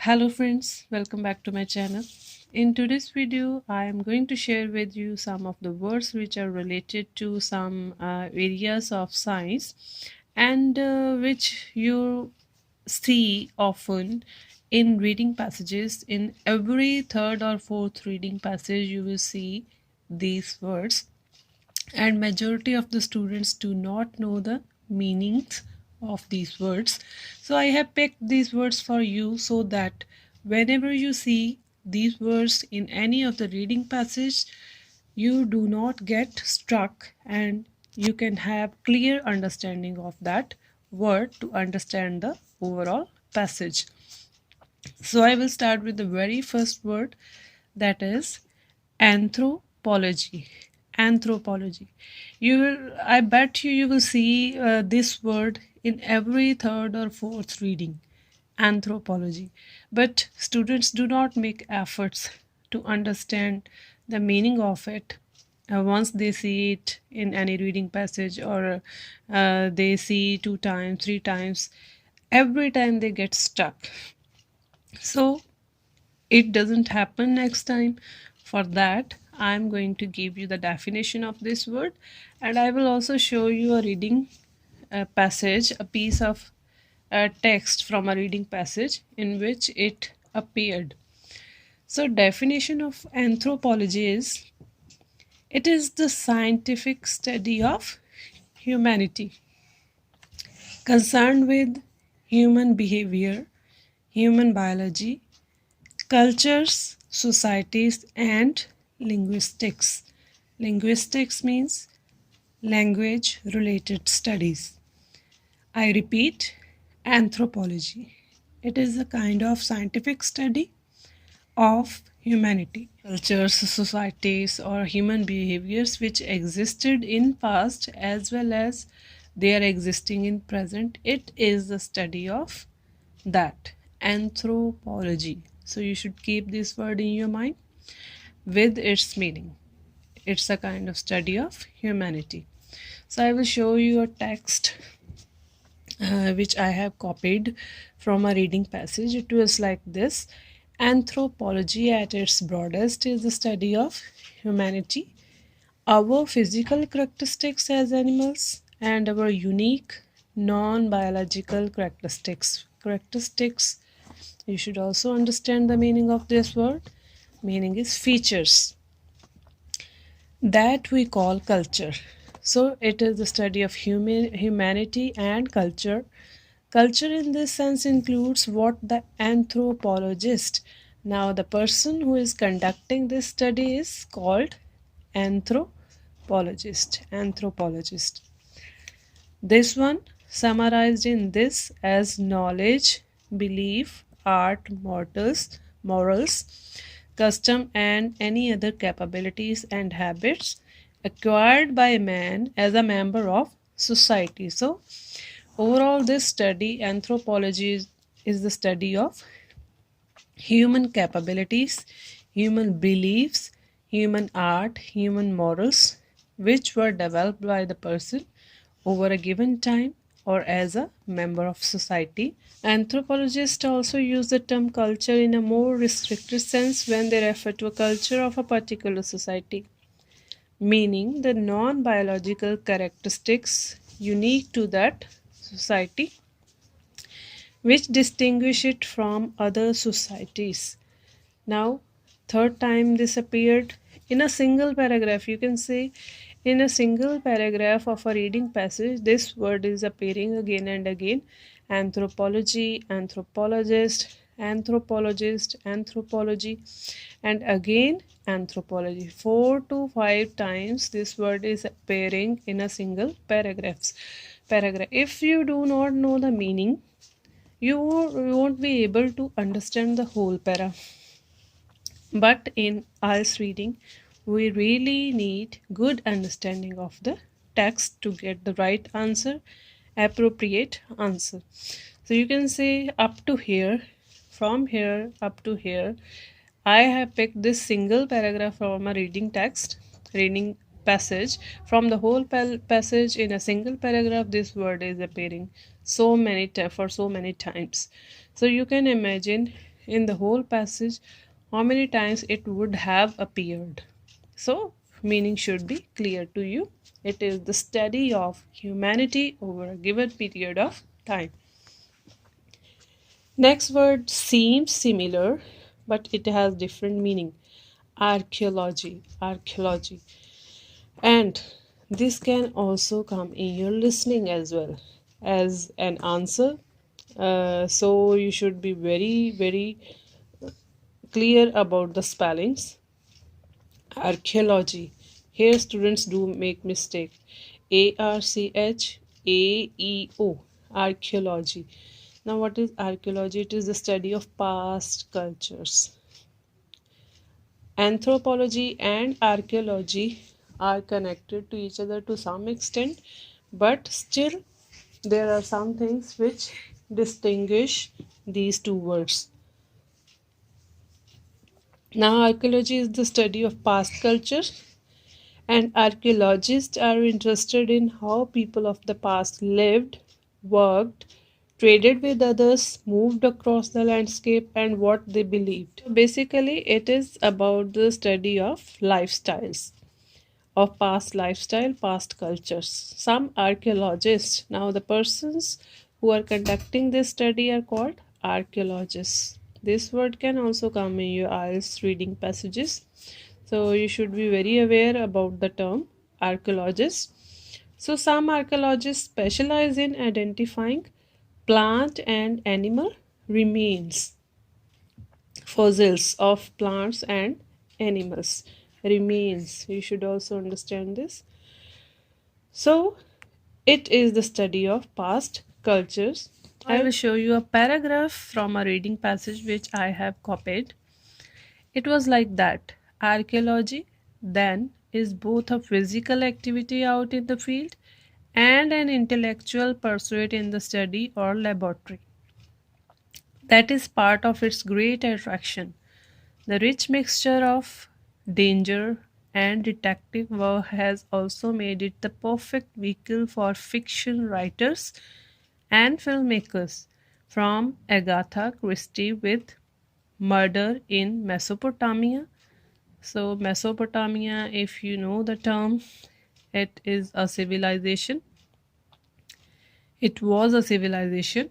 Hello friends, welcome back to my channel. In today's video, I am going to share with you some of the words which are related to some areas of science and which you see often in reading passages. In every third or fourth reading passage, you will see these words, and majority of the students do not know the meanings of these words. So I have picked these words for you so that whenever you see these words in any of the reading passage, you do not get stuck and you can have clear understanding of that word to understand the overall passage. So I will start with the very first word, that is anthropology. Anthropology. You will, I bet you will see this word in every third or fourth reading. Anthropology. But students do not make efforts to understand the meaning of it once they see it in any reading passage, or they see two times, three times. Every time they get stuck. So it doesn't happen next time. For that, I'm going to give you the definition of this word, and I will also show you a reading passage, a piece of text from a reading passage in which it appeared. So definition of anthropology is: it is the scientific study of humanity concerned with human behavior, human biology, cultures, societies, and linguistics. Linguistics means language related studies. I repeat, anthropology. It is a kind of scientific study of humanity, cultures, societies, or human behaviors which existed in past as well as they are existing in present. It is the study of that, anthropology. So you should keep this word in your mind with its meaning. It's a kind of study of humanity. So I will show you a text which I have copied from a reading passage. It was like this: anthropology at its broadest is the study of humanity, our physical characteristics as animals, and our unique non-biological characteristics. Characteristics, you should also understand the meaning of this word. Meaning is features that we call culture. So it is the study of humanity and culture. Culture in this sense includes what the anthropologist, now the person who is conducting this study, is called anthropologist. Anthropologist. This one summarized in this as knowledge, belief, art, morals, custom, and any other capabilities and habits acquired by man as a member of society. So overall, this study, anthropology, is the study of human capabilities, human beliefs, human art, human morals, which were developed by the person over a given time or as a member of society. Anthropologists also use the term culture in a more restricted sense when they refer to a culture of a particular society, meaning the non-biological characteristics unique to that society which distinguish it from other societies. Now, third time this appeared in a single paragraph. You can say in a single paragraph of a reading passage, this word is appearing again and again: anthropology, anthropologist, anthropologist, anthropology, and again anthropology. 4 to 5 times this word is appearing in a single paragraph. If you do not know the meaning, you won't be able to understand the whole para. But in IELTS reading, we really need good understanding of the text to get the right answer, appropriate answer. So you can say up to here, from here up to here, I have picked this single paragraph from a reading passage. From the whole passage, in a single paragraph, this word is appearing for so many times. So you can imagine in the whole passage, how many times it would have appeared. So, meaning should be clear to you. It is the study of humanity over a given period of time. Next word seems similar, but it has different meaning. Archaeology, archaeology. And this can also come in your listening as well as an answer. So you should be very clear about the spellings. Archaeology. Here students do make mistake. ARCHAEO. Archaeology. Now what is archaeology? It is the study of past cultures. Anthropology and archaeology are connected to each other to some extent, but still there are some things which distinguish these two words. Now, archaeology is the study of past cultures, and archaeologists are interested in how people of the past lived, worked, traded with others, moved across the landscape, and what they believed. Basically, it is about the study of lifestyles, of past lifestyle, past cultures. Some archaeologists, now the persons who are conducting this study are called archaeologists. This word can also come in your IELTS reading passages. So you should be very aware about the term archaeologist. So some archaeologists specialize in identifying plant and animal remains, fossils of plants and animals, remains. You should also understand this. So it is the study of past cultures. I will show you a paragraph from a reading passage which I have copied. It was like that. Archaeology, then, is both a physical activity out in the field and an intellectual pursuit in the study or laboratory. That is part of its great attraction. The rich mixture of danger and detective work has also made it the perfect vehicle for fiction writers and filmmakers, from Agatha Christie with Murder in Mesopotamia. So, Mesopotamia, if you know the term, it is a civilization. It was a civilization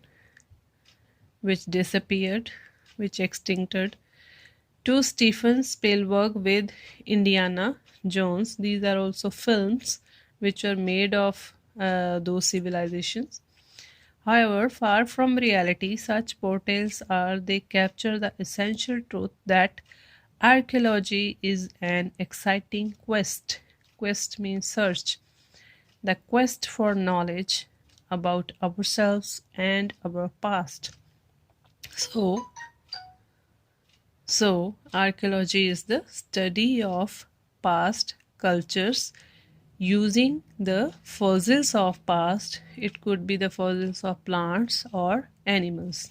which disappeared, which extincted, to Stephen Spielberg with Indiana Jones. These are also films which are made of those civilizations. However, far from reality, such portales are they capture the essential truth that archaeology is an exciting quest. Quest means search. The quest for knowledge about ourselves and our past. So, archaeology is the study of past cultures using the fossils of past. It could be the fossils of plants or animals.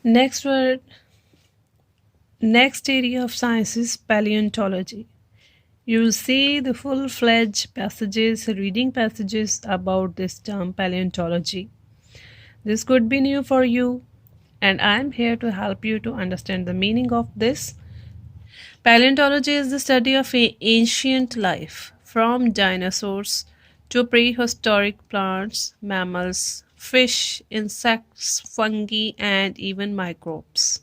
Next word, next area of science is paleontology. You will see the full-fledged passages, reading passages about this term paleontology. This could be new for you, and I am here to help you to understand the meaning of this. Paleontology is the study of ancient life, from dinosaurs to prehistoric plants, mammals, fish, insects, fungi, and even microbes.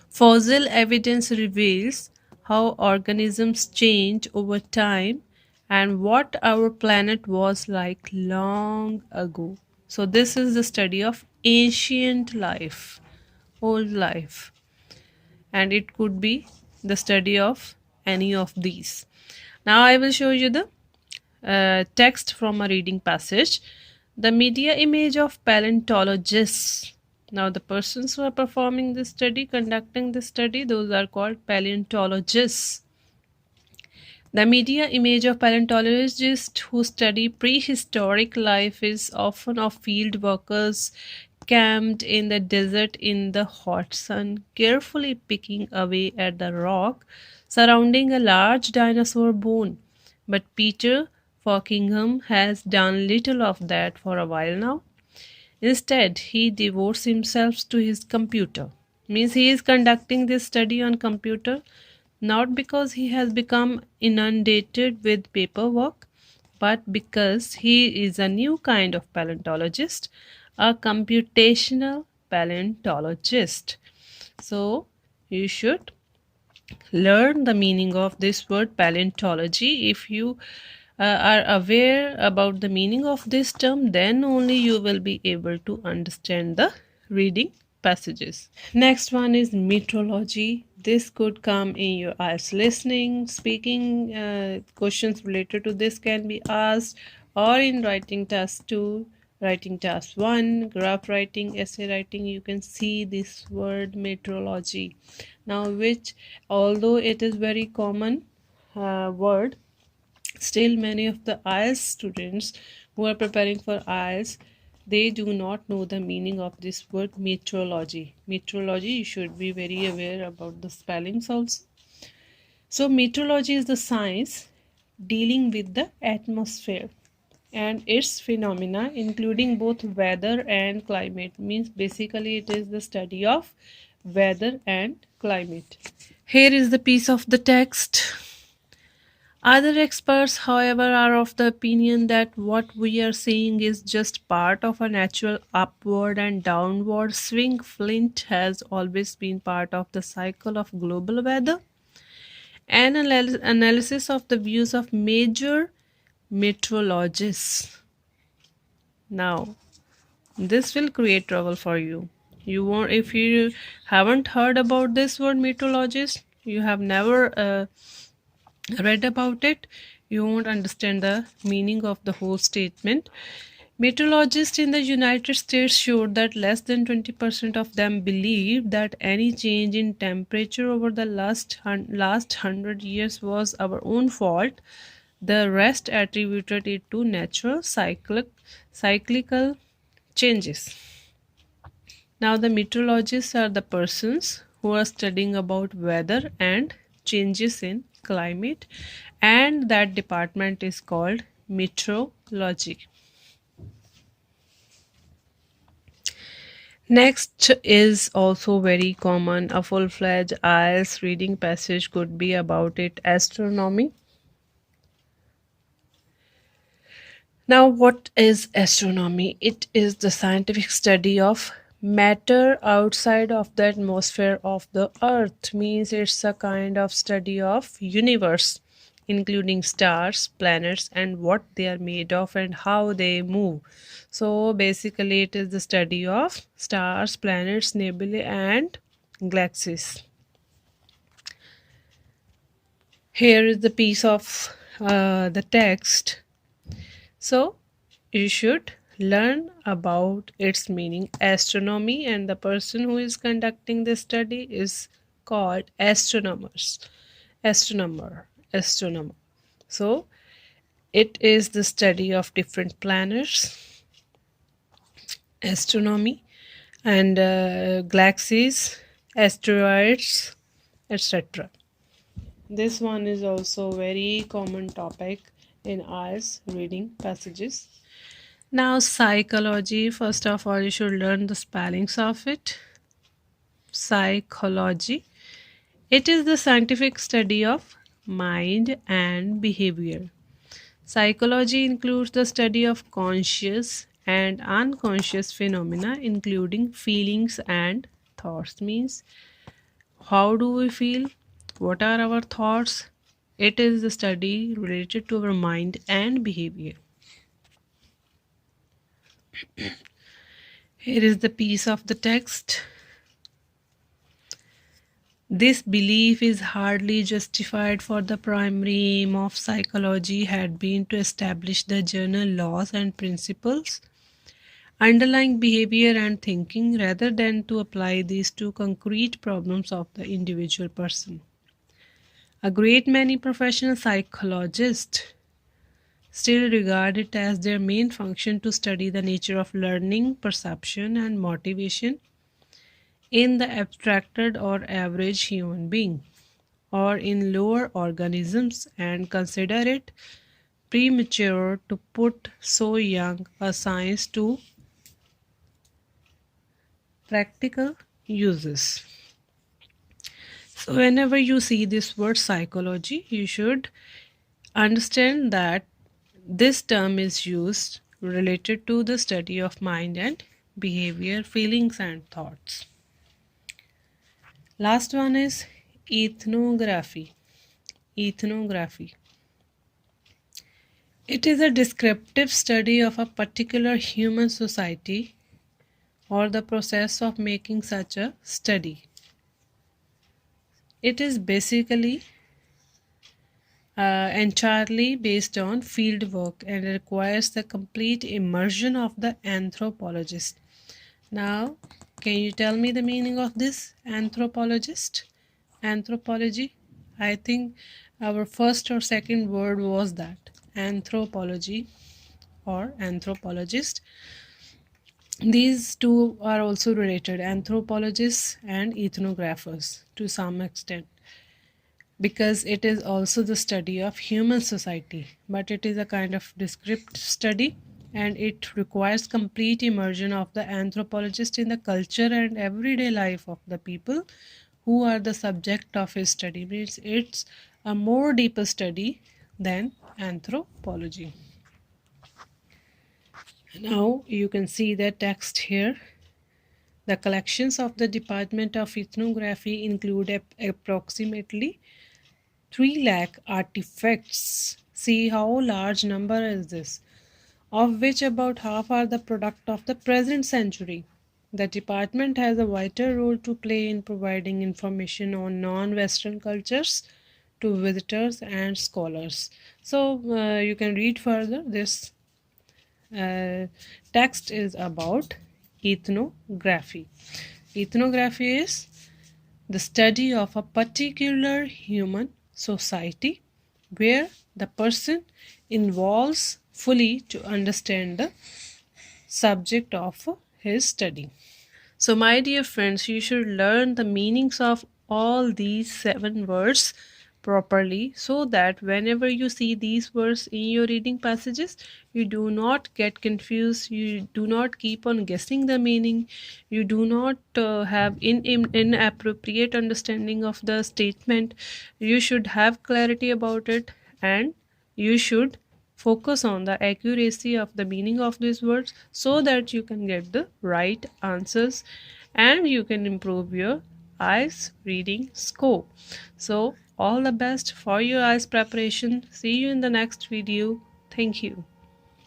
Fossil evidence reveals how organisms change over time and what our planet was like long ago. So, this is the study of ancient life, old life, and it could be the study of any of these. Now, I will show you the text from a reading passage. The media image of paleontologists. Now, the persons who are performing this study, conducting this study, those are called paleontologists. The media image of paleontologists who study prehistoric life is often of field workers camped in the desert in the hot sun, carefully picking away at the rock surrounding a large dinosaur bone. But Peter Falkingham has done little of that for a while now. Instead, he devotes himself to his computer. Means he is conducting this study on computer not because he has become inundated with paperwork, but because he is a new kind of paleontologist, a computational paleontologist. So, you should learn the meaning of this word paleontology. If you are aware about the meaning of this term, then only you will be able to understand the reading passages. Next one is meteorology. This could come in your IELTS listening, speaking. Questions related to this can be asked, or in writing task 2, writing task 1, graph writing, essay writing. You can see this word meteorology. Now, which although it is very common word, still many of the IELTS students who are preparing for IELTS, they do not know the meaning of this word meteorology. Meteorology, you should be very aware about the spellings also. So meteorology is the science dealing with the atmosphere and its phenomena, including both weather and climate. Means basically it is the study of weather and climate. Here is the piece of the text. Other experts, however, are of the opinion that what we are seeing is just part of a natural upward and downward swing. Flint has always been part of the cycle of global weather. Analysis of the views of major meteorologists. Now, this will create trouble for you. You won't, if you haven't heard about this word meteorologist, you have never read about it, you won't understand the meaning of the whole statement. Meteorologists in the United States showed that less than 20% of them believed that any change in temperature over the last 100 years was our own fault. The rest attributed it to natural cyclical changes. Now, the meteorologists are the persons who are studying about weather and changes in climate, and that department is called meteorology. Next is also very common. A full-fledged IELTS reading passage could be about it, astronomy. Now, what is astronomy? It is the scientific study of matter outside of the atmosphere of the earth. Means it's a kind of study of universe, including stars, planets, and what they are made of and how they move. So basically it is the study of stars, planets, nebulae, and galaxies. Here is the piece of the text. So you should learn about its meaning, astronomy, and the person who is conducting the study is called astronomer. So it is the study of different planets, astronomy, and galaxies, asteroids, etc. This one is also very common topic in IELTS reading passages. Now, psychology. First of all, you should learn the spellings of it. Psychology. It is the scientific study of mind and behavior. Psychology includes the study of conscious and unconscious phenomena, including feelings and thoughts. Means, how do we feel? What are our thoughts? It is the study related to our mind and behavior. Here is the piece of the text. This belief is hardly justified, for the primary aim of psychology had been to establish the general laws and principles underlying behavior and thinking, rather than to apply these to concrete problems of the individual person. A great many professional psychologists still regard it as their main function to study the nature of learning, perception, and motivation in the abstracted or average human being, or in lower organisms, and consider it premature to put so young a science to practical uses. So whenever you see this word psychology, you should understand that this term is used related to the study of mind and behavior, feelings and thoughts. Last one is ethnography. Ethnography. It is a descriptive study of a particular human society or the process of making such a study. It is basically entirely based on field work and requires the complete immersion of the anthropologist. Now, can you tell me the meaning of this anthropologist? Anthropology? I think our first or second word was that anthropology or anthropologist. These two are also related, anthropologists and ethnographers to some extent, because it is also the study of human society, but it is a kind of descriptive study and it requires complete immersion of the anthropologist in the culture and everyday life of the people who are the subject of his study. Means it's a more deeper study than anthropology. Now you can see the text here. The collections of the Department of Ethnography include approximately 3 lakh artifacts. See how large number is this, of which about half are the product of the present century. The department has a vital role to play in providing information on non-Western cultures to visitors and scholars. So you can read further. This text is about ethnography. Ethnography is the study of a particular human society where the person involves fully to understand the subject of his study. So, my dear friends, you should learn the meanings of all these 7 words properly so that whenever you see these words in your reading passages, you do not get confused, you do not keep on guessing the meaning, you do not have inappropriate understanding of the statement. You should have clarity about it and you should focus on the accuracy of the meaning of these words so that you can get the right answers and you can improve your IELTS reading score. So all the best for your IELTS preparation. See you in the next video. Thank you.